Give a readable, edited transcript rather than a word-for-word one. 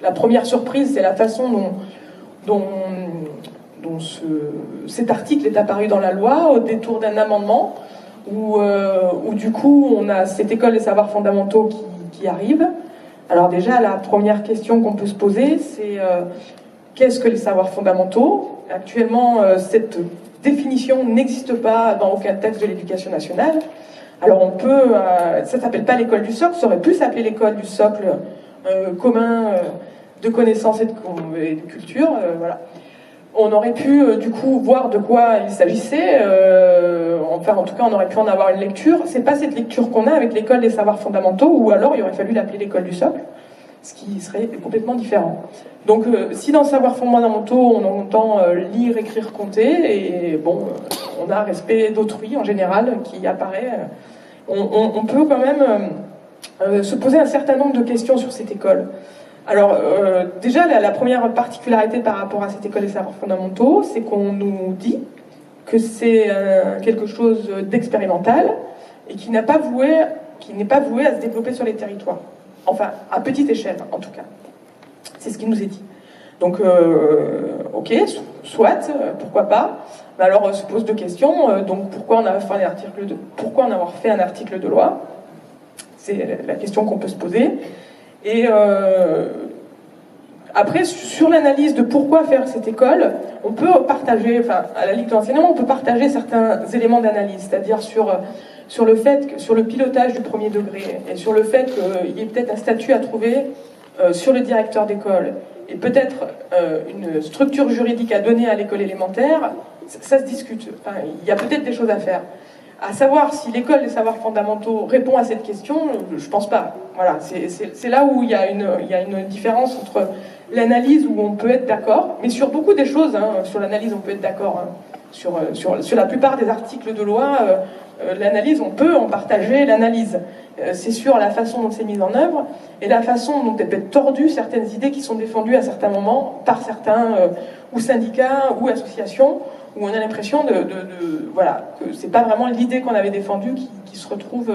la première surprise, c'est la façon dont cet article est apparu dans la loi au détour d'un amendement où du coup on a cette école des savoirs fondamentaux qui arrive. Alors déjà, la première question qu'on peut se poser, c'est qu'est-ce que les savoirs fondamentaux? Actuellement, cette définition n'existe pas dans aucun texte de l'éducation nationale. Alors on peut, ça s'appelle pas l'école du socle, ça aurait pu s'appeler l'école du socle commun de connaissances et de culture, voilà. On aurait pu du coup voir de quoi il s'agissait, enfin en tout cas on aurait pu en avoir une lecture. C'est pas cette lecture qu'on a avec l'école des savoirs fondamentaux, ou alors il aurait fallu l'appeler l'école du socle, ce qui serait complètement différent. Donc si dans savoirs fondamentaux on entend lire, écrire, compter, et bon, on a respect d'autrui en général qui apparaît, on peut quand même se poser un certain nombre de questions sur cette école. Alors, déjà, la première particularité par rapport à cette école des savoirs fondamentaux, c'est qu'on nous dit que c'est quelque chose d'expérimental et qui n'est pas voué à se développer sur les territoires. Enfin, à petite échelle, en tout cas. C'est ce qui nous est dit. Donc, ok, soit, pourquoi pas. Mais alors, se pose deux questions. Donc, pourquoi en avoir fait un article de loi? C'est la question qu'on peut se poser. Et après, sur l'analyse de pourquoi faire cette école, on peut partager, enfin, à la Ligue de l'enseignement, on peut partager certains éléments d'analyse, c'est-à-dire sur le pilotage du premier degré, et sur le fait qu'il y ait peut-être un statut à trouver sur le directeur d'école, et peut-être une structure juridique à donner à l'école élémentaire, ça se discute. Enfin, il y a peut-être des choses à faire. À savoir si l'école des savoirs fondamentaux répond à cette question, je pense pas. Voilà, c'est là où il y a une différence entre l'analyse où on peut être d'accord, mais sur beaucoup des choses, hein, sur l'analyse on peut être d'accord, hein, sur la plupart des articles de loi, l'analyse, on peut en partager l'analyse. C'est sur la façon dont c'est mis en œuvre et la façon dont elles peuvent être tordues certaines idées qui sont défendues à certains moments par certains ou syndicats ou associations, où on a l'impression voilà, que c'est pas vraiment l'idée qu'on avait défendue qui se retrouve